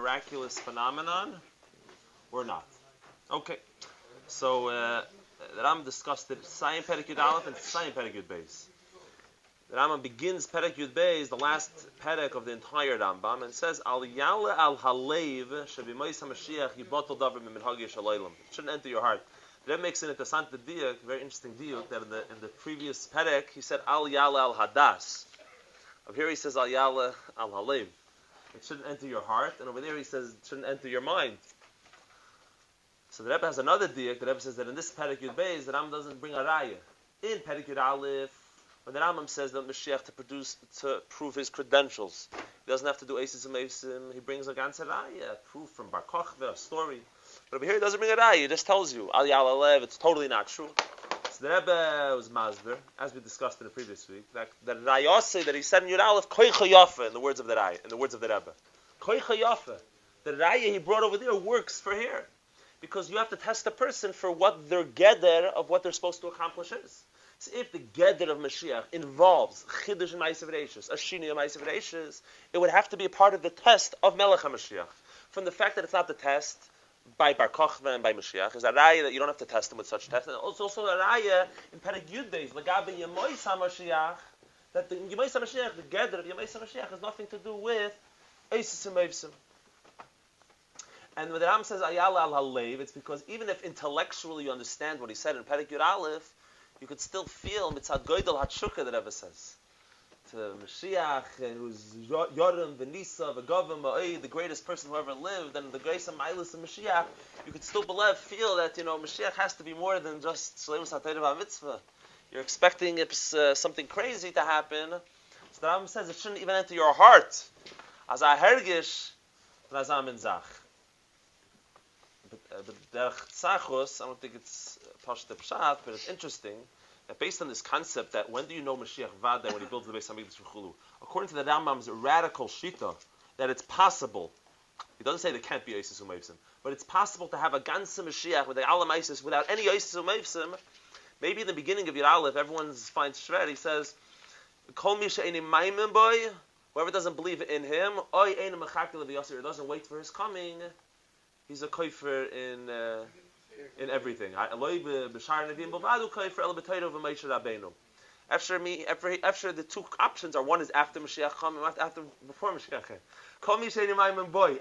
miraculous phenomenon or not? Okay, so the Rambam discussed it, Sayin Perek Yud Aleph and Sayin Perek Yud Beis. The Rambam begins Perek Yud Beis, the last Perek of the entire Rambam, and says, Al Yale Al Halev Shebimayis HaMashiach Yibotel Davar Miminhagi Shalaylam. It shouldn't enter your heart. That makes an interessant diuk, very interesting diuk, that in the previous Perek, he said Al Yale Al Hadas. Up here he says Al Yale Al Halev. It shouldn't enter your heart, and over there he says it shouldn't enter your mind. So the Rebbe has another diuk. The Rebbe says that in this Perek Yud Beis, the Rambam doesn't bring a raya. In Perek Yud Aleph, when the Rambam says that Moshiach to prove his credentials, he doesn't have to do Eisis and Meisim. He brings a ganze raya, proof from Bar Kochva, a story. But over here he doesn't bring a raya. He just tells you Al Yal Alev. It's totally not true. So the Rebbe was masber, as we discussed in the previous week, that rayase that he said in Yud Aleph Koicha Yafa, in the words of the raya, in the words of the Rebbe, Koicha Yafa. The raya he brought over there works for here. Because you have to test a person for what their geder of what they're supposed to accomplish is. So if the geder of Mashiach involves Chiddush and Ma'asav Reishis, Ashini and Ma'asav Reishis, it would have to be a part of the test of Melech HaMashiach. From the fact that it's not the test by Bar Kochva and by Mashiach, is a raya that you don't have to test him with such tests. And also a raya in Perek Yud Beis, Lagabe Yemois HaMashiach, that the Yemois HaMashiach, the geder of Yemois HaMashiach has nothing to do with Eisis and Meisim. And when the Ram says Ayala al Halev, it's because even if intellectually you understand what he said in Perek Yud Aleph, you could still feel Mitzad Goydel Hatshuka that Rebbe says. To Mashiach, who's Yorim, Venisa, V'govim, Ma'oi, the greatest person who ever lived, and the grace of Ma'ilus and Mashiach, you could still feel that, Mashiach has to be more than just Shleimus HaTorah VaMitzvah. You're expecting something crazy to happen. So the Ram says it shouldn't even enter your heart. As a hergish, Razam and Zach. But Derech Tzachos, I don't think it's Pashta Pshat, but it's interesting that based on this concept that when do you know Mashiach Vada when he builds the Beis HaMikdash V'chulu, according to the Rambam's radical shita, that it's possible, he doesn't say there can't be Eisis U'Meivsim, but it's possible to have a Gansa Mashiach with the Alam Eisis without any Eisis U'Meivsim. Maybe in the beginning of Yud Aleph, everyone finds shred, he says, Kol mi she'eini maimin boy, whoever doesn't believe in him, oy eini mechakel v'yasir, doesn't wait for his coming, he's a kofer in everything. After the two options are, one is after Mashiach coming, after before Mashiach came.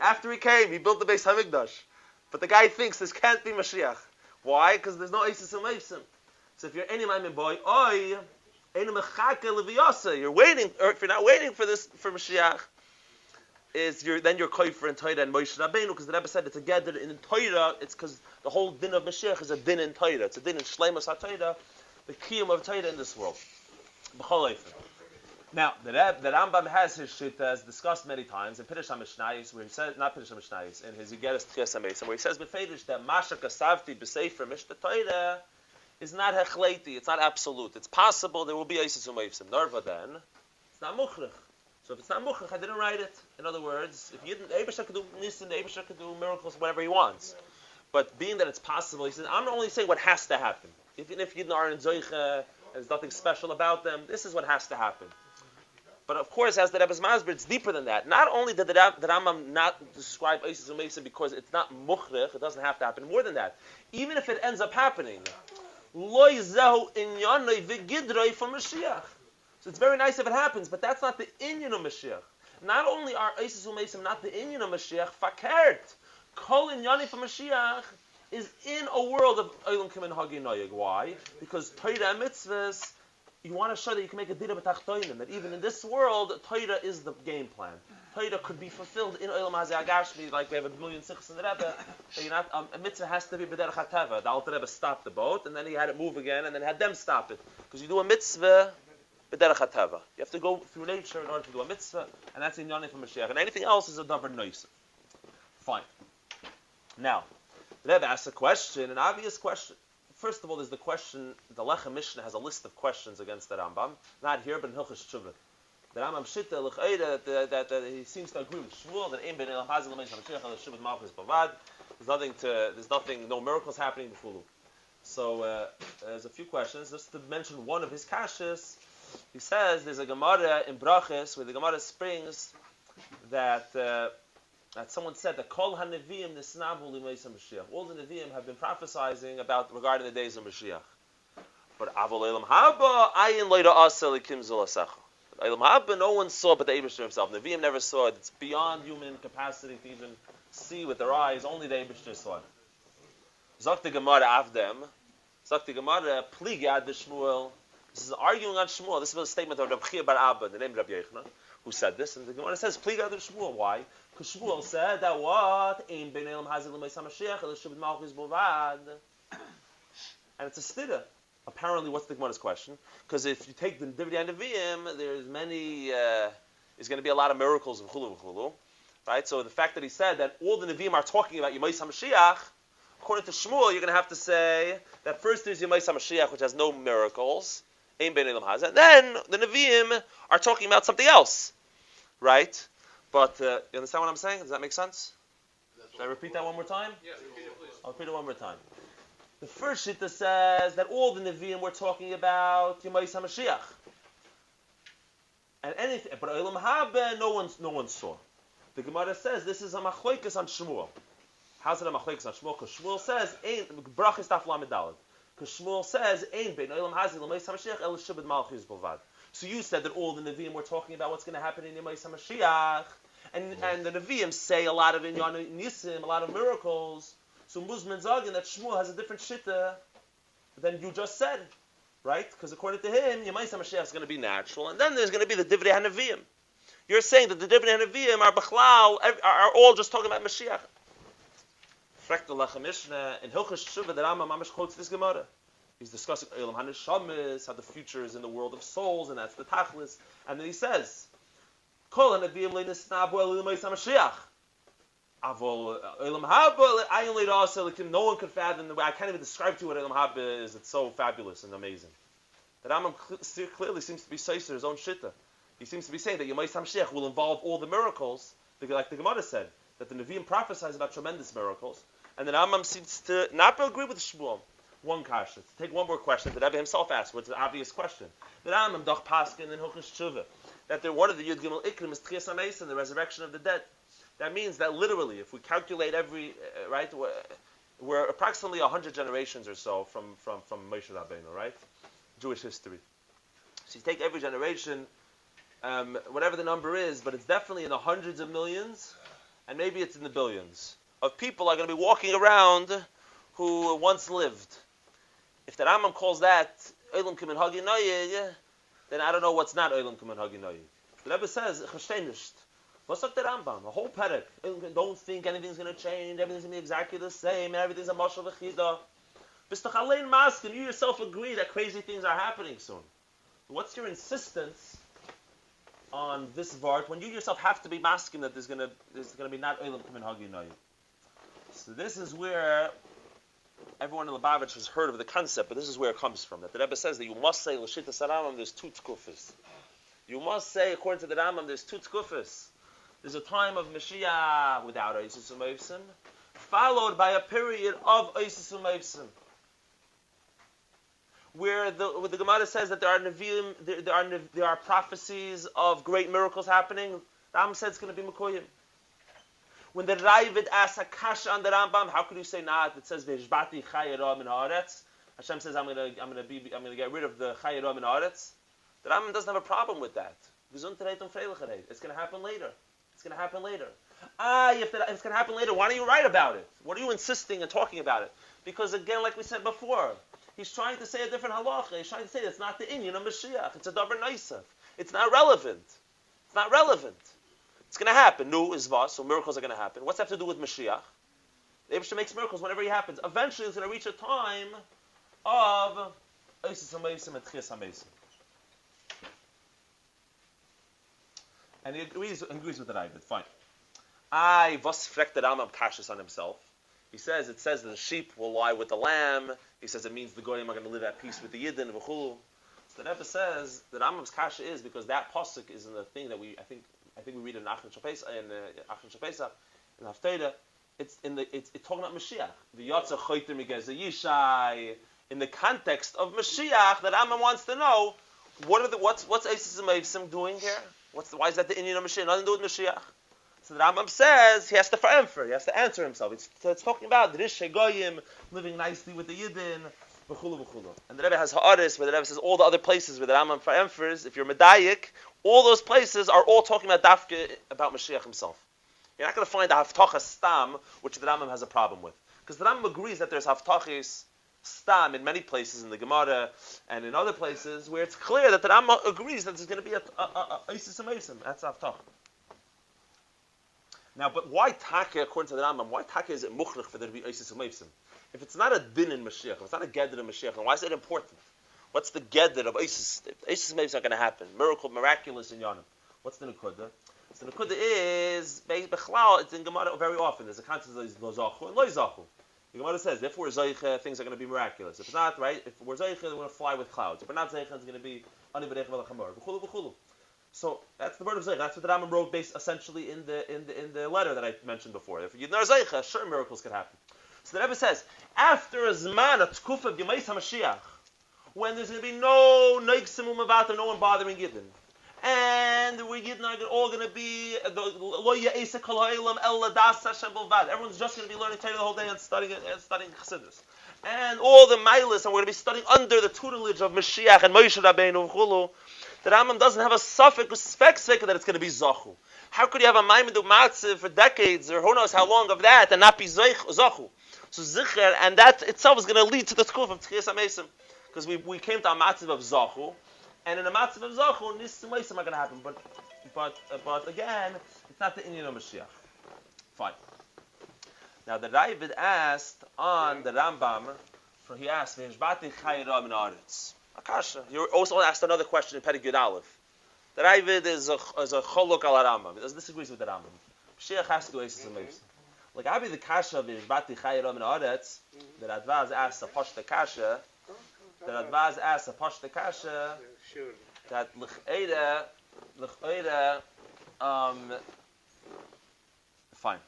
After he came, he built the Beis HaMikdash. But the guy thinks this can't be Mashiach. Why? Because there's no Eisis and Meisim. So if you're any Maimin boy, you're waiting, or if you're not waiting for Mashiach, then you're kofer in Torah and Moshe Rabbeinu, because the Rebbe said it's a geder in Torah. It's because the whole din of Mashiach is a din in Torah. It's a din in Shleimus HaTorah, the kiyum of Torah in this world. Now, the Rambam has his shit as discussed many times in Pirush HaMishnayos, where he says, not Pirush HaMishnayos, in his Yigeres Tchias HaMesim, where he says befedish that Masha Kasavti b'Sefer Mishta Torah is not hechleiti, it's not absolute. It's possible there will be Eisis U'Meivsim. Narva then, it's not muchrich. So if it's not muchrich, I didn't write it. In other words, if you didn't, Eibusha could do nisim, Eibusha could do miracles, whatever he wants. But being that it's possible, he says, I'm only saying what has to happen. Even if Yidden are in Zoicha, there's nothing special about them, this is what has to happen. But of course, as the Rebbe's Masber, it's deeper than that. Not only did the Rambam not describe Eisis U'Meivsim because it's not muchrich, it doesn't have to happen. More than that, even if it ends up happening, Lo Yizehu Inyanoi V'Gidroi from Mashiach. So it's very nice if it happens, but that's not the inyan of Mashiach. Not only are Eisis U'Meivsim not the inyan of Mashiach, fakert. Kol inyani for Mashiach is in a world of Olam Kimin Hagi Noyeg. Why? Because Torah and mitzvahs, you want to show that you can make a dira b'tachtoinim, that even in this world, Torah is the game plan. Torah could be fulfilled in Olam Hazeh Agashmi, like we have a million sikhs in the Rebbe. A mitzvah has to be b'derech hateva. The Alter Rebbe stopped the boat, and then he had it move again, and then had them stop it. Because you do a mitzvah b'derech hateva. You have to go through nature in order to do a mitzvah, and that's in Yonif and Mashiach. And anything else is a davar noise. Fine. Now, the Rebbe asks a question, an obvious question. First of all, there's the question, the Lechem Mishnah has a list of questions against the Rambam. Not here, but in Hilchos Tshuva. The Rambam Shitta, that he seems to agree with Shmuel, that Ein Ben Elam Hazil L'Meish HaMashiach HaShuvat Malchus Bavad. There's nothing, no miracles happening before. So, there's a few questions. Just to mention one of his kashas, he says there's a Gemara in Brachos where the Gemara springs that that someone said that Kol HaNeviim Nisnabu L'Meisa Mashiach. All the Neviim have been prophesizing about regarding the days of Mashiach. But Avol Elam Haba Ayin Leida Asa Likim Zulasecha. Elam Haba, no one saw but the Eibishter himself. Neviim never saw it. It's beyond human capacity to even see with their eyes. Only the Eibishter saw it. Zok the Gemara Avdem. Zok the Gemara Pligad B'Shmuel. This is arguing on Shmuel. This was a statement of Reb Chia Bar Abba, the name of Reb Yechna, who said this. And the Gemara says Pligad B'Shmuel. Why? Because Shmuel said that what? Ein Ben Elam Hazil L'Meis HaMashiach El Shubed Malchus Bovad. And it's a stira. Apparently, what's the Gemara's question? Because if you take the Divrei Nevi'im, there's going to be a lot of miracles of Chulu v'Chulu, right? So the fact that he said that all the Nevi'im are talking about Yemais HaMashiach, according to Shmuel, you're going to have to say that first there's Yemais HaMashiach, which has no miracles, Ein Ben Elam Hazeh, and then the Nevi'im are talking about something else, right? But you understand what I'm saying? Does that make sense? Should I repeat that one more time? Yeah, repeat it, please. I'll repeat it one more time. The first shita says that all the Nevi'im were talking about Yemais HaMashiach. And anything, but Olam Haba, no one saw. The Gemara says this is a machlokes on Shmuel. How's it a machlokes on Shmuel? Because Shmuel says, Brachis Taf Lamed Daled. Because Shmuel says, Ein bein Olam Hazeh L'Meis HaMashiach El Shibud Malchus Bovad. So you said that all the Nevi'im were talking about what's going to happen in Yemais HaMashiach. And the Nevi'im say a lot of Inyan Nisim, a lot of miracles. So Muzman Zagin that Shmuel has a different shitta than you just said, right? Because according to him, Yemais HaMashiach is going to be natural, and then there's going to be the Divrei HaNevi'im. You're saying that the Divrei HaNevi'im are Bechlau, are all just talking about Mashiach. Frekt Lechem Mishnah in Hilchos Shuvah, the Rambam Mamash quotes this Gemara. He's discussing Olam HaNeshamis, how the future is in the world of souls, and that's the Tachlis. And then he says, Kol HaNevi'im le'nisnabu el Yemais HaMashiach. No one can fathom the way. I can't even describe to you what Elam Haba is. It's so fabulous and amazing. The Rambam clearly seems to be saying his own shitta. He seems to be saying that Yemais HaMashiach will involve all the miracles, like the Gemara said, that the Nevi'im prophesies about tremendous miracles, and the Rambam seems to not agree with Shmuel. One kasha. To take one more question that Rebbe himself asked, which is an obvious question. The Rambam Doch Paskin in Hilchos Shuvah that one of the Yud Gimel Ikrim is Tchias HaMeis, the resurrection of the dead. That means that literally, if we calculate every, right, we're approximately 100 generations or so from Moshe Rabbeinu, right? Jewish history. So you take every generation, whatever the number is, but it's definitely in the hundreds of millions, and maybe it's in the billions, of people are going to be walking around who once lived. If the Rambam calls that Olam Kimin Hagi Noyig, then I don't know what's not Olam Kimin Hagi Noyig. The Rebbe says, Chashtenisht. What's up the Rambam? The whole perek. Don't think anything's going to change. Everything's going to be exactly the same. Everything's a mashal v'chida. B'stach alein maskim. You yourself agree that crazy things are happening soon. What's your insistence on this vart when you yourself have to be maskim that there's going to be not olam k'min hagi noyim? So this is where everyone in Lubavitch has heard of the concept, but this is where it comes from. That the Rebbe says that you must say l'shita saramam. There's two tkufas. You must say according to the Rambam there's two tkufas. There's a time of Mashiach without Oisus U'Meivsim, followed by a period of Oisus U'Meivsim, where the Gemara says that there are Nevi'im, there are prophecies of great miracles happening. The Rambam said it's going to be Mekoyim. When the Ravid asks a kasha on the Rambam, how could you say not? It says V'Hishbati Chayera Min Haaretz. Hashem says I'm going to get rid of the Chayera Min Haaretz. The Rambam doesn't have a problem with that. It's going to happen later. It's going to happen later. If it's going to happen later, why don't you write about it? What are you insisting and talking about it? Because again, like we said before, he's trying to say a different halacha. He's trying to say it's not the inyan of Mashiach. It's a davar noisef. It's not relevant. It's not relevant. It's going to happen. Nu is vas, so miracles are going to happen. What's that have to do with Mashiach? The Eibusher makes miracles whenever he happens. Eventually, it's going to reach a time of Oisus HaMeisim and Tchias HaMeisim. And he agrees with the Ravid. Fine. Was frekt the Rambam kashis on himself. It says that the sheep will lie with the lamb. He says it means the goyim are going to live at peace with the yidden. V'chulu. So the Rebbe says that Rambam's kasha is because that pasuk is in the thing that I think we read in Achron Shapesach in Haftarah. It's talking about Mashiach. The Yotza Choyter Migez Yishai. In the context of Mashiach, that Rambam wants to know what's Eisus Meivsim doing here. Why is that the Inyan of Mashiach? Nothing to do with Mashiach. So the Rambam says he has to answer. He has to answer himself. It's talking about the Rish Goyim living nicely with the Yidden, v'chulu v'chulu. And the Rebbe has Ha'aris, where the Rebbe says all the other places where the Rambam answers, if you're Medayik, all those places are all talking about Dafke, about Mashiach himself. You're not going to find a Haftacha Stam, which the Rambam has a problem with. Because the Rambam agrees that there's Haftachis Stam in many places in the Gemara and in other places where it's clear that the Rambam agrees that there's going to be a Isis Ameisim. That's Haftach. Now, but why Taka, according to the Rambam, why Taka is it Muchrich for there to be Isis Ameisim? If it's not a din in Mashiach, if it's not a Gedder in Mashiach, then why is it important? What's the Gedder of Isis? Isis Ameisim is not going to happen. Miraculous in Yonim. What's the Nekuda? So the Nekuda is, Bechlal, it's in Gemara very often. There's a concept of Lo Zachu and Lo Zachu. The Gemara says, if we're Zaycha, things are going to be miraculous. If it's not, right, if we're Zaycha, we're going to fly with clouds. If we're not Zaycha, it's going to be Ani B'nech V'lachamor. V'chulu V'chulu. So that's the word of Zaycha. That's what the Rambam wrote based essentially in the letter that I mentioned before. If you're Zaycha, sure miracles can happen. So the Rebbe says, after a Zman, a Tkuf of Yemais HaMashiach, when there's going to be no Neigsim Umavater, no one bothering Yidden, and we're all going to be everyone's just going to be learning Torah the whole day and studying Chassidus, and all the Mailis, and we're going to be studying under the tutelage of Mashiach and Moshe Rabbeinu V'chulu. The Rambam doesn't have a suffix respect that it's going to be Zachu. How could you have a Maimedu Matziv for decades or who knows how long of that and not be Zachu? So Zicher, and that itself is going to lead to the Tkuf of Tchias HaMeisim, because we came to a Matziv of Zachu. And in a matzav of Zachu, Nisim Leisim are going to happen. But again, it's not the Inyan of Mashiach. Fine. Now the Ravid asked on the Rambam, he asked, V'hishbati chayra min haaretz. Akasha. You also asked another question in Perek Yud Aleph. The Ravid is a cholok al Rambam. He disagrees with the Rambam. Mashiach has to do Eisis Ameisim. Like Abi the Kasha V'hishbati chayra min haaretz, the Radvaz asked a Poshta Kasha, that l'ch'eira, fine.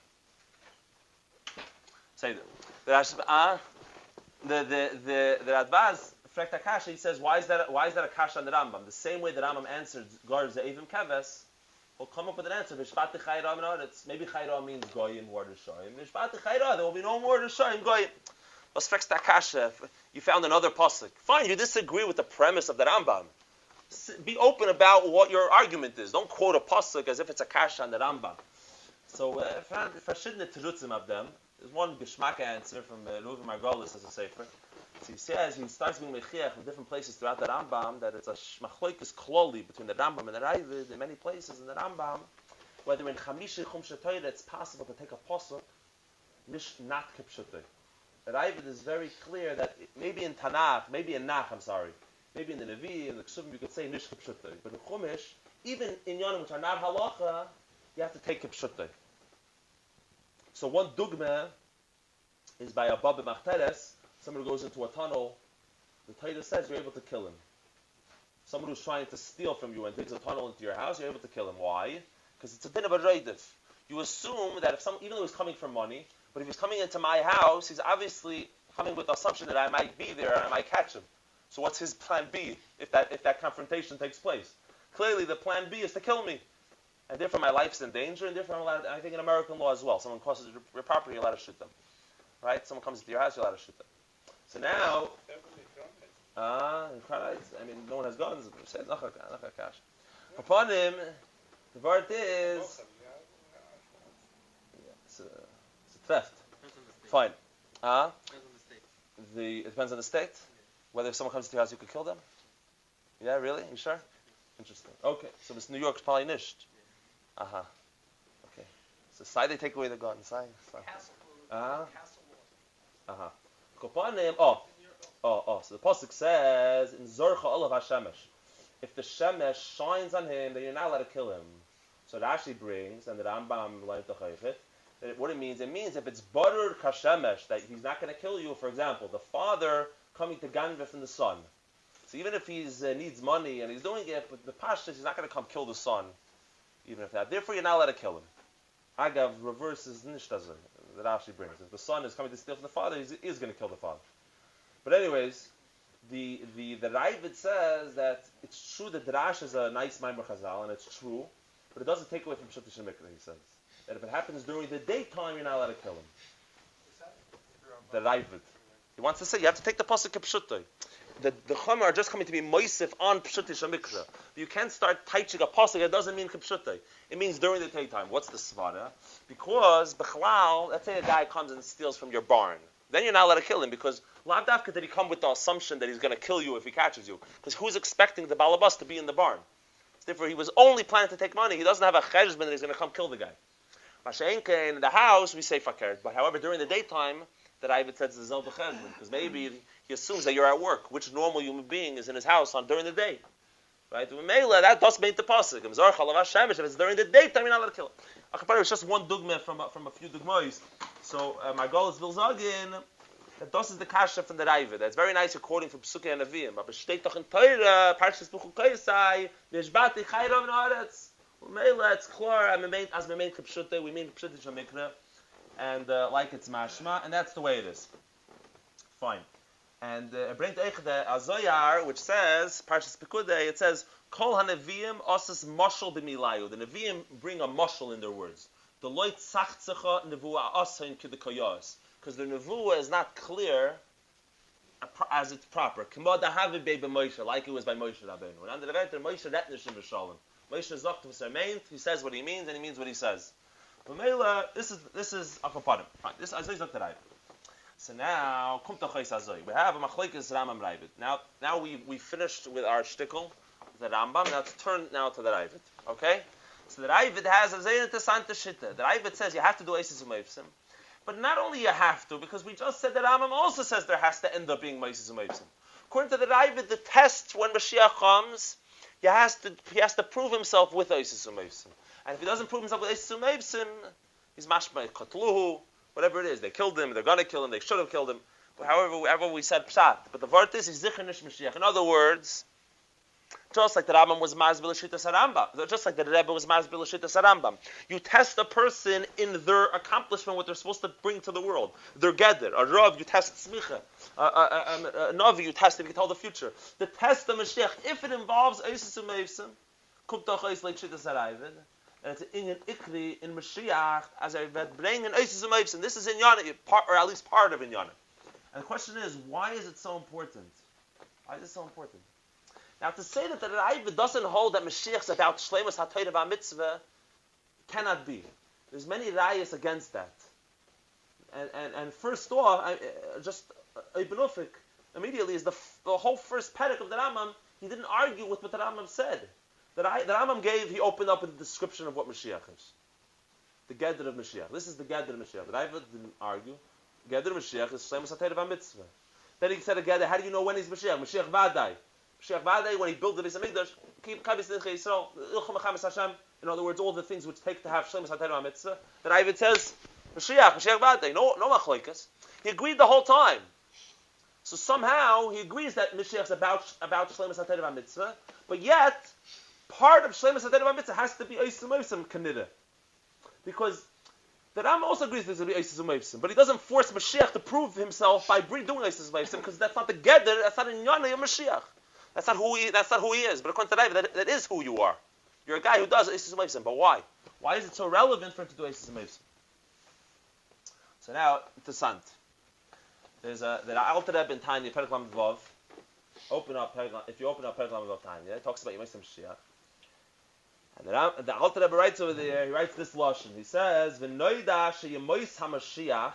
Say that. The Radvaz Frekta Kasha, he says, why is that a Kasha on the Rambam? The same way the Rambam answered Gar Ze'evim Keves, will come up with an answer. V'shpati chayra min haaretz. Maybe chayra means goyim, more Rishoyim. V'shpati chayra, there will be no more Rishoyim goyim. What's Frekta Kasha? You found another pasuk. Fine, you disagree with the premise of the Rambam. Be open about what your argument is. Don't quote a pasuk as if it's a kasha on the Rambam. So, if I shouldn't terutzim of them, there's one geschmack answer from Reuven Margolis as a sefer. So he says he starts being mechiach in different places throughout the Rambam that it's a machloikis kloli between the Rambam and the Ravid in many places in the Rambam. Whether in Chamishi Chum Shatoyra it's possible to take a pasuk, not kipshutoy. The Ravid is very clear that maybe in Tanakh, maybe in the Nevi, in the Ksuvim, you could say Nish Kipshutai. But in Chumash, even in Yonim, which are not halacha, you have to take Kipshutai. So one dugma is by a Baba Machteres, someone who goes into a tunnel, the Torah says you're able to kill him. Someone who's trying to steal from you and digs a tunnel into your house, you're able to kill him. Why? Because it's a din of a reidif. You assume that even though he's coming for money, but if he's coming into my house, he's obviously coming with the assumption that I might be there and I might catch him. So what's his plan B if that confrontation takes place? Clearly the plan B is to kill me. And therefore my life's in danger, and therefore I think in American law as well, someone crosses your property, you're allowed to shoot them. Right? Someone comes into your house, you're allowed to shoot them. So now, in Christ, no one has guns. Upon him, the word is, it's a theft. Fine. It depends on the state. Whether if someone comes to your house, you could kill them? Yeah, really? You sure? Interesting. Okay, so this New York's probably nished. Okay. So say they take away the gun. Say. So the pasuk says in Zorcha Olav HaShemesh, if the Shemesh shines on him, then you're not allowed to kill him. So Rashi brings, and the Rambam learned the Chayfet, what it means if it's Barer Kashemesh, that he's not going to kill you. For example, the father coming to Ganva from the son. So even if he needs money and he's doing it, but the Pashtas, he's not going to come kill the son, even if that. Therefore, you're not allowed to kill him. Agav reverses Nishtazah, that Rashi brings. If the son is coming to steal from the father, he is going to kill the father. But anyways, the Ravid says that it's true that Drash is a nice Maimer Chazal, and it's true, but it doesn't take away from Pshat Shemikra, he says. that if it happens during the daytime, you're not allowed to kill him. The Ravid. He wants to say you have to take the pasuk k'pshutai. The Chumar are just coming to be moisif on pshutai shamikra. You can't start taiching a pasuk. It doesn't mean k'pshutai. It means during the daytime. What's the svara? Because b'chalal, let's say a guy comes and steals from your barn. Then you're not allowed to kill him because lav dafka did he come with the assumption that he's going to kill you if he catches you. Because who's expecting the balabas to be in the barn? Therefore, he was only planning to take money. He doesn't have a cheshbon that he's going to come kill the guy. Mashenke in the house, we say fakir. But however, during the daytime, that Ivid says there's no cheshbon because maybe he assumes that you're at work. Which normal human being is in his house during the day? Right? That does make the pasuk. If it's during the daytime, you're not allowed to kill him. It's just one dugma from a few dugmas. So my goal is Vilzagin. That this is the kasha from the Raiva. That's very nice. You're quoting from Psukei and Nevi'im. But steht doch in Torah, Parshas Buchukaisai, V'eshbati chayrav na'aretz. U'meila, it's klar, as we mean k'pshute, we mean k'pshute shamikra, and like it's mashma, and that's the way it is. Fine. And it brings the Azoyar, which says, Parshas Pekudei, it says, Kol ha-Nevi'im osas moshel b'milayu. The Nevi'im bring a moshel in their words. The loit tzachzecha nevuah asayin k'dekayos. Because the nevuah is not clear as it's proper. Like it was by Moshe Rabbeinu. And under the Venter, Moshe retnishim v'shalom. Moshe zokt v'sermeint, he says what he means, and he means what he says. But Mela, this is Akapadim. Fine, this Azoi zokt the Ravid. So now, kum tachais Azoi. We have a machlekes Rambam Ravid. Now we finished with our shtickle, the Rambam. Now let's turn now to the Ravid. Okay? So the Ravid has a very interesting shita. The Ravid says you have to do Eisis Umayvsim. But not only you have to, because we just said that Rambam also says there has to end up being Moses Umayvsim. According to the Ravid, the test when Mashiach comes, he has to prove himself with Moses Umayvsim. And if he doesn't prove himself with Moses Umayvsim, he's mashma katluhu, whatever it is. They killed him, they're going to kill him, they should have killed him. However we said pshat. But the word is zichar nish Mashiach. In other words, just like the Rambam was mazbil l'shittas Rambam, just like the Rebbe was mazbil l'shittas Rambam, you test a person in their accomplishment, what they're supposed to bring to the world. Their geder, a rav, you test smicha, a navi, you test if you can tell the future. The test of Mashiach, if it involves Eisus Umayvsim, kum tachais like shittas Ravid, and it's in ikri in Mashiach as I read bring an Eisus Umayvsim. This is Inyana, or at least part of Inyana. And the question is, why is it so important? Why is it so important? Now, to say that the Raiva doesn't hold that Mashiach is about Shleimus HaTorah VaMitzvah cannot be. There's many rayas against that. And first off, just Ibn Ufik, immediately is the whole first perek of the Rambam, he didn't argue with what the Rambam said. The Rambam he opened up with a description of what Mashiach is. The Geder of Mashiach. This is the Geder of Mashiach. The Raiva didn't argue. Geder of Mashiach is Shleimus HaTorah VaMitzvah. Then he said a Geder, how do you know when he's Mashiach? Mashiach Vadai. Mashiach Vadei, when he built the Beis HaMikdash, in other words, all the things which take to have Shleimus HaTorah VaMitzvah, that Ivid says, Mashiach Vadei, no machloikas. He agreed the whole time. So somehow, he agrees that Mashiach is about Shleimus HaTorah VaMitzvah, but yet, part of Shleimus HaTorah VaMitzvah has to be Eisus Umayvsim Kanida. Because the Rambam also agrees there's going to be Eisus Umayvsim, but he doesn't force Mashiach to prove himself by doing Eisus Umayvsim, because that's not the Geder, that's not in Yana of Mashiach. That's not who he is. But according to Raiva, that is who you are. You're a guy who does Eisus Umayvsim. But why? Why is it so relevant for him to do Eisus Umayvsim? So now, interessant. There's the Alter Rebbe in Tanya, Perek Lamed Vav. If you open up Perek Lamed Vav Tanya, it talks about Yemais HaMashiach. And the Alter Rebbe writes over there, he writes this lashon. He says, V'noida she'Yemais HaMashiach,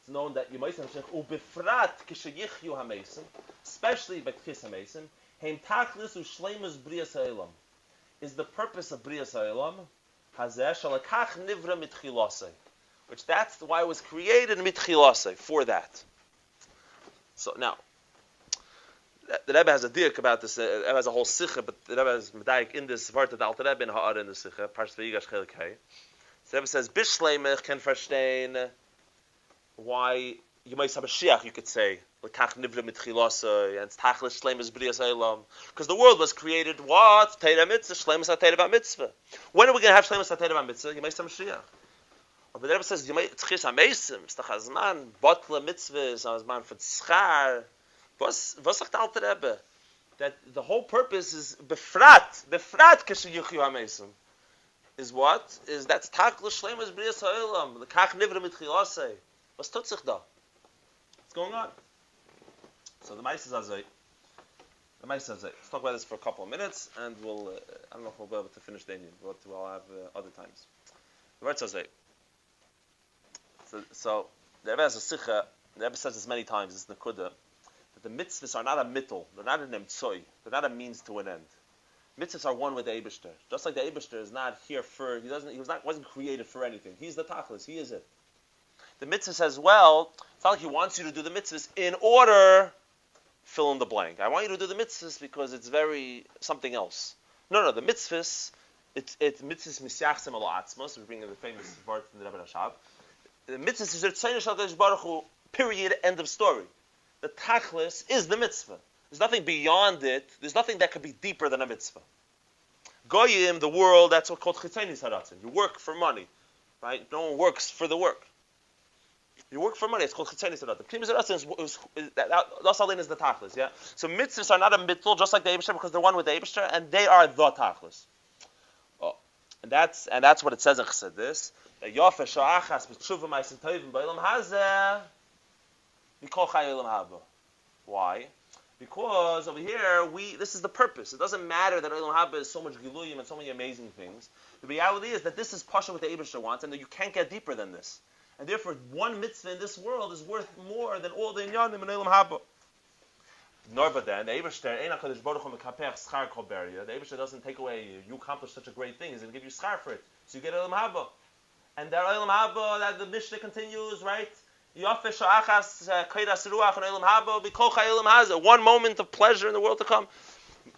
it's known that Yemais HaMashiach, u'bifrat k'sheyichyu HaMeisim, especially by K'chis HaMeisim, heim tachlis u'shleimus Brias HaElam, is the purpose of Brias HaElam, hazeh shalakach nivra mitchilasei, which that's why it was created mitchilasei, for that. So now, the Rebbe has a diak about this. The Rebbe has a whole sikha, but the Rebbe has medayik in this vart that Alter Rebbe in Ha'ara in the sikha. Parshas Vayigash Chelik Hey. The Rebbe says Bishleimich can verstehen why Yemais HaMashiach you could say lekach nivra mitchilasei and tachlis shleimus brias ha'olam, because the world was created what Torah mitzvah shleimus ha'Torah mitzvah. When are we going to have shleimus ha'Torah mitzvah? Yemais HaMashiach. But the Rebbe says Tzchis HaMeisim stachazman botla mitzvahs azman for tzchar. Was sagt der Alter Rebbe? That the whole purpose is befrat k'sheyichyu hameisim. is what? Is that's Taklish Shleimus B'riyas Ha'olam. The Kach Nivra Mitchilase. What's tut sich da? What's going on? So the Ma'aseh Hazeh. Let's talk about this for a couple of minutes, and we'll, I don't know if we'll be able to finish the Indian, but we'll have other times. The Rebbe says, so the Rebbe has a Sikha, the Rebbe says this many times, this Nekuda, that the mitzvahs are not a mittel, they're not an emtsoi, they're not a means to an end. Mitzvahs are one with the Eibishter. Just like the Eibishter is not here for, wasn't created for anything. He's the Tachlis, he is it. The mitzvah says, well, it's not like he wants you to do the mitzvahs in order fill in the blank. I want you to do the mitzvahs because it's very something else. No, the mitzvahs, it's mitzvahs misyachsim ala atzmos. We bring in the famous word from the Rebbe Rashab. The mitzvahs is Ritzayin Shel Kadosh Baruch Hu, period, end of story. The tachlis is the mitzvah. There's nothing beyond it. There's nothing that could be deeper than a mitzvah. Goyim, the world, that's what called chitzenis haratzin. You work for money, right? No one works for the work. You work for money. It's called chitzenis haratzin. Chitzenis haratzin that's all in is the tachlis. Yeah. So mitzvahs are not a mitzvah, just like the Eibishter, because they're one with the Eibishter, and they are the tachlis. And that's what it says in Chassidus. Yofe sha'achas b'tshuva ma'asim tovim ba'olam hazeh mikol chay olam haba. Why? Because over here, this is the purpose. It doesn't matter that Olam Haba is so much giluyim and so many amazing things. The reality is that this is pasha what the Eibishter wants, and that you can't get deeper than this. And therefore, one mitzvah in this world is worth more than all the inyanim in Olam Haba. Nor but then, the Eibishter, Ein HaKadosh Baruch Hu mekapech schar kol beria. The Eibishter doesn't take away, you accomplished such a great thing, he's going to give you schar for it. So you get Olam Haba. And that Olam Haba, that the Mishnah continues, right? One moment of pleasure in the world to come.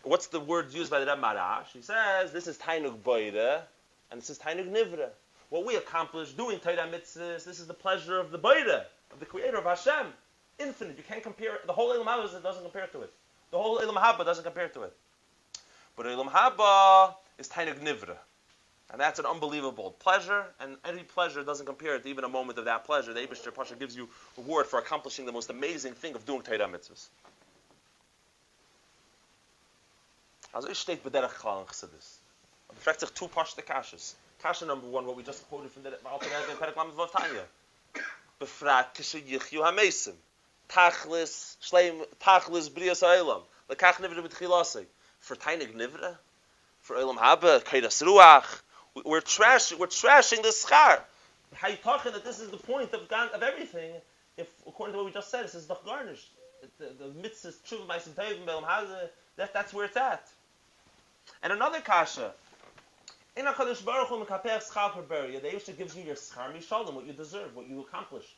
What's the word used by the Rebbe Marash? He says, this is Tainug Boide, and this is Tainug Nivra. What we accomplish doing Torah mitzvahs, this is the pleasure of the Boide, of the Creator of Hashem. Infinite. You can't compare it. The whole Olam Haba doesn't compare to it. The whole Olam Haba doesn't compare to it. But Olam Haba is Tainug Nivra. And that's an unbelievable pleasure, and any pleasure doesn't compare to even a moment of that pleasure. The Eibishter Pasha gives you a reward for accomplishing the most amazing thing of doing Torah mitzvahs. Also, ich steht b'derech klal in Chassidus. Man fragt sich two Pashta Kashas. Kasha number one, what we just quoted from the Alter Rebbe in Perek Lamed Vav Tanya. Befrat kishe yichyu hamesim. Tachlis briyas ha'olam. Lekach nivra b'tchilasei. For Tainig nivra? For Olam Haba, Keidas Ruach. We're trashing this schar. How you talking that this is the point of everything? If according to what we just said, this is doch garnished. The mitzvah tshuva ma'asim tovim b'olam hazeh. That's where it's at. And another kasha. Ein HaKadosh Baruch Hu mekapech schar beria. The Eibishter gives you your schar mishalom, what you deserve, what you accomplished.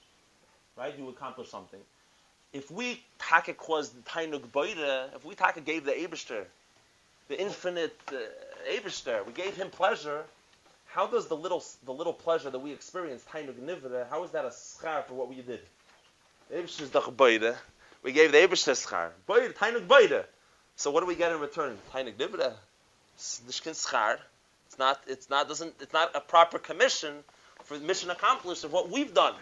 Right? You accomplished something. If we taka caused the tainug boida, if we taka gave the Eibishter, the infinite Eibishter, we gave him pleasure. How does the little pleasure that we experience, Tainug Nivra, how is that a schar for what we did? The Eibishter is doch boide. We gave the Eibishter schar. Boide, Tainug boide. So what do we get in return? Tainug Nivra. Nishkin schar. It's not a proper commission for the mission accomplished of what we've done.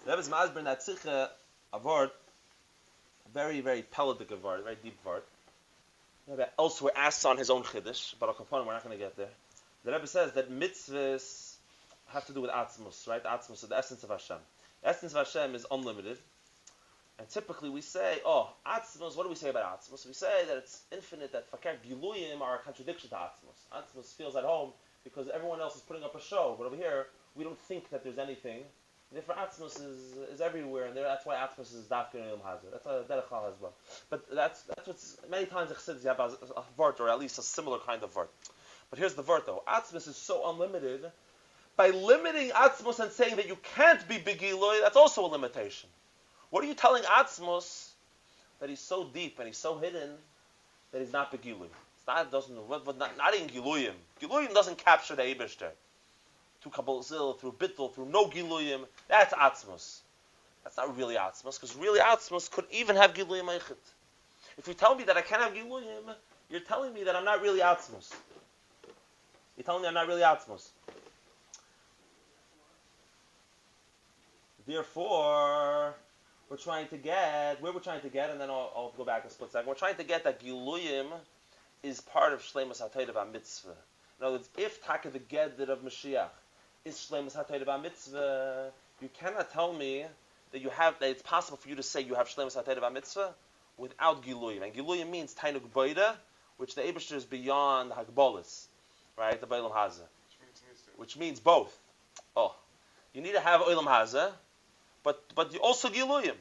The Rebbe's Masber in that Sikha, a word, very, very pelodic word, very deep word. The Rebbe elsewhere asks on his own chiddush, but we're not going to get there. The Rebbe says that mitzvahs have to do with atzmos, right? Atzmos is the essence of Hashem. The essence of Hashem is unlimited. And typically we say, atzmos, what do we say about atzmos? We say that it's infinite, that fakir giluyim are a contradiction to atzmos. Atzmos feels at home because everyone else is putting up a show. But over here, we don't think that there's anything. Therefore, Atzmos is everywhere, and that's why Atzmos is Dafka in Olam Hazeh. That's a derech klal as well. But that's what's many times in Chassidus you have a vart, or at least a similar kind of vart. But here's the vart though: Atzmos is so unlimited. By limiting Atzmos and saying that you can't be Begiloi, that's also a limitation. What are you telling Atzmos that he's so deep and he's so hidden that he's not Begiloi? It's not in Giluyim. Giluyim doesn't capture the Eibishter. Through Kabbalah Zil, through Bittul, through no Giluyim, that's Atzmos. That's not really Atzmos, because really Atzmos could even have Giluyim Eichit. If you tell me that I can't have Giluyim, you're telling me that I'm not really Atzmos. You're telling me I'm not really Atzmos. Therefore, where we're trying to get, and then I'll go back a split second, we're trying to get that Giluyim is part of Shleimus HaTorah VaMitzvah. In other words, if Taka the Gedder of Moshiach is Shleimus HaTorah VaMitzvah, you cannot tell me that it's possible for you to say you have Shleimus HaTorah VaMitzvah without Giluyim. And Giluyim means Tainug Boida, which the Eibishter is beyond Hagbolis, right? The Beilam Hazeh. Which means both. Oh, you need to have Olam Hazeh, but you also Giluyim.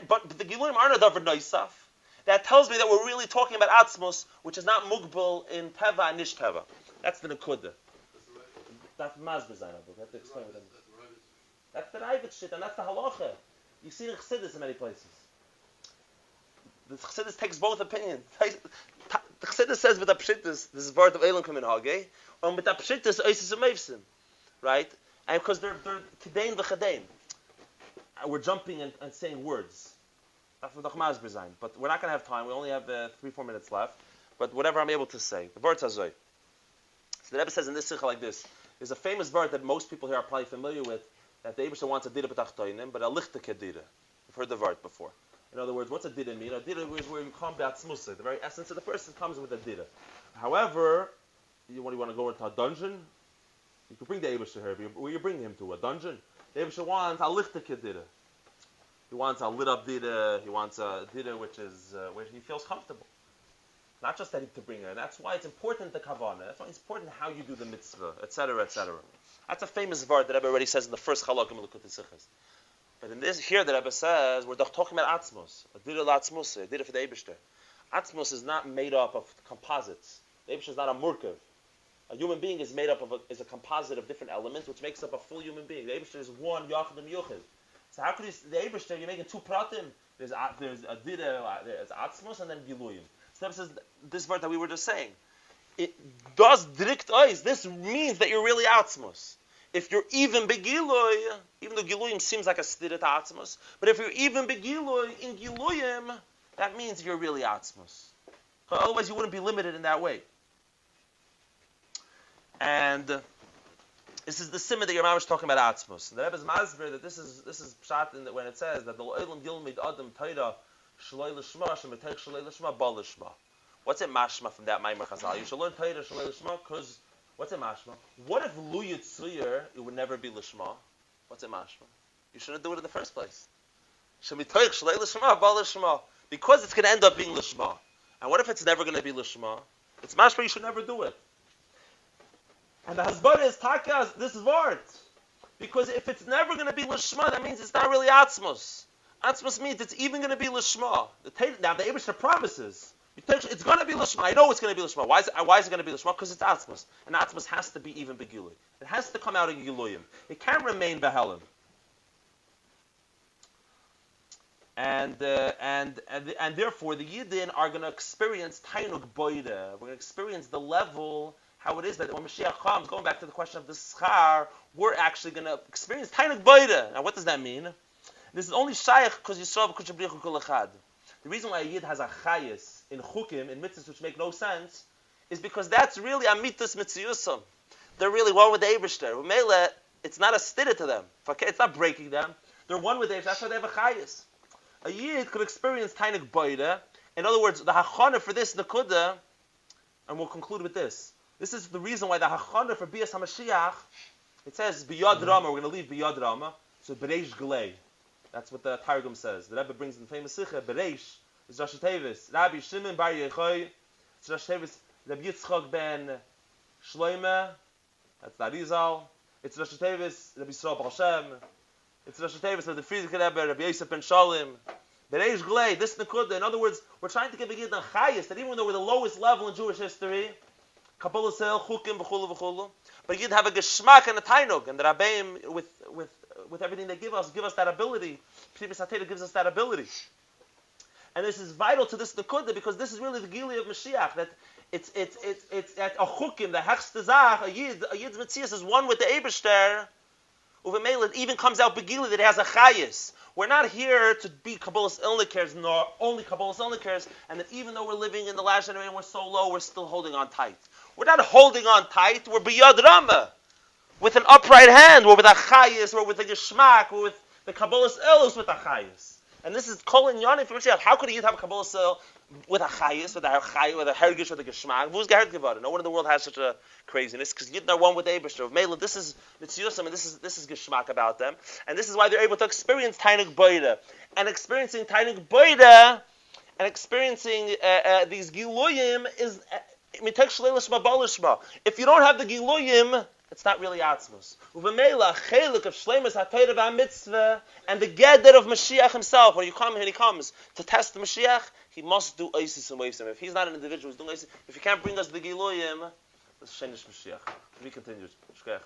But the Giluyim aren't a Davar Noisaf. That tells me that we're really talking about Atzmos, which is not Mugbal in Teva and Nish Teva. That's the Nekuda. That's Mazbezayna. I have to explain what that means. That's the Ravid shit, and that's the Halacha. You see the Chassidus in many places. The Chassidus takes both opinions. The Chassidus says with the Pshittus, this is word of Eilim Kamin Hagei, and with the Pshittus, Oisis Umevsim. Right? And because they're Kedain v'Chedain. We're jumping and saying words. That's what the Chmaz B'zayin. But we're not going to have time. We only have 3-4 minutes left. But whatever I'm able to say. The word Hazoy. So the Rebbe says in this Sikha like this. There's a famous word that most people here are probably familiar with, that the Eibusha wants a dira b'tachtoinim, but a lichte kedira. You've heard the word before. In other words, what's a dira mean? A dira is where you come b'atzmusah. The very essence of the person comes with a dira. However, you want to go into a dungeon? You can bring the Eibusha here. Where you bring him to? A dungeon? The Eibusha wants a lichte kedira. He wants a lit up dira. He wants a dira which is where he feels comfortable. Not just that to bring her. That's why it's important the kavanah. That's why it's important how you do the mitzvah, etc., etc. That's a famous word that Rebbe already says in the first halakha in Lekutei Sichos. But in this here, the Rebbe says we're talking about atzmos, a dira l'atzmos, a dira for the Eibishter. Atzmos is not made up of composites. The Eibishter is not a murkav. A human being is made up of is a composite of different elements, which makes up a full human being. The Eibishter is one yachad and yuchid. So how could you the Eibishter? You're making two pratim. There's a dira, there's atzmos, and then giluyim. So the Rebbe says this word that we were just saying. It does drikt ois. This means that you're really atzmos. If you're even begiloy, even though giluyim seems like a stira to atzmos, but if you're even begiloy in giluyim, that means you're really atzmos. Otherwise, you wouldn't be limited in that way. And this is the simon that your mom is talking about atzmos. The Rebbe's masber that this is pshat when it says that the oilam gilmid adam taira shalei l'shma shemetech shalei l'shma bal l'shma. What's it mashma from that Maimer Chazal? You should learn taira shalei l'shma because what's it mashma? What if lu yitzriyer it would never be l'shma? What's it mashma? You shouldn't do it in the first place. Shemetech shalei l'shma bal l'shma because it's going to end up being l'shma. And what if it's never going to be l'shma? It's mashma. You should never do it. And the Hasbara is takas this word. Because if it's never going to be l'shma, that means it's not really atzmos. Atzmos means it's even going to be l'shma. Now the Eibusha promises, it's going to be l'shma. I know it's going to be l'shma. Why is it going to be l'shma? Because it's atzmos. And atzmos has to be even begilui. It has to come out in giluyim. It can't remain behelim. And therefore the Yidden are going to experience tainug boida. We're going to experience the level how it is that when Moshiach comes, going back to the question of the schar, we're actually going to experience tainug boida. Now, what does that mean? This is only shaykh because Yisrael v'kuchabrichu kol echad. The reason why a Yid has a chayis in chukim, in mitzvahs which make no sense, is because that's really amitus mitziyusam. They're really one with the Eibishter. Mele, it's not a stida to them. It's not breaking them. They're one with the Eibishter. That's why they have a chayis. A Yid could experience tainug boida. In other words, the hachana for this nekuda, and we'll conclude with this. This is the reason why the hachana for Bias HaMashiach, it says Biyad Rama, we're going to leave Biyad Rama, so Bereish Glei. That's what the Targum says. The Rebbe brings in the famous Sikha, Bereish is Rosh Tevis, Rabbi Shimon Bar Yochai, it's Rosh Tevis, Rabbi Yitzchak ben Shloime, that's the Arizal, it's Rosh Tevis, Rabbi Yisrael Baal Shem, it's Rosh Tevis, Rabbi Friedrich Rebbe, Rabbi Yosef ben Shalim, Bereish Glei, this Nekuda. In other words, we're trying to give a Yid a chayis, that even though we're the lowest level in Jewish history, Kabbalah Sel, Chukim, V'chulu, V'chulu. But you'd have a geschmack and a tainug, and the Rabbeim, with everything they give us that ability. Pnimius HaTorah gives us that ability. And this is vital to this Nekuda, because this is really the Gili of Mashiach, that it's at a Chukim, the Hechste Zach, a Yid's Metzias is one with the Eibishter, Uvemel, it even comes out Begili that it has a Chayis. We're not here to be Kabbalah's Ilnikers, nor only Kabbalah's Ilnikers, and that even though we're living in the last generation, we're so low, we're still holding on tight. We're not holding on tight, we're Biyad Rama. With an upright hand, we're with a Chayis, we're with a Geshmak, we're with the Kabbalah's Ilus with a Chayis. And this is Kol Inyanim for Mashiach. How could a Yid have a Kabbalah Sil with a Chayis, with a Hergish, with a Geschmack? Who's Gehert Gevada? No one in the world has such a craziness, because Yid are one with Eibishter. Mela, this is Mitziyusam, and this is Geschmack about them. And this is why they're able to experience Tainuk Boida. And experiencing Tainuk Boida, and experiencing these Giluyim is Mitek Shleilish Mabalishma. If you don't have the Giluyim, it's not really Atzmus. Uvemela, Chelik of Shleimus HaTorah VaMitzvah, and the Geder of Mashiach himself, when he comes to test the Mashiach, he must do Isis and Wavesim. If he's not an individual who's doing Isis, if he can't bring us the Giloyim, let's Shenish Mashiach. We continue. Shkech.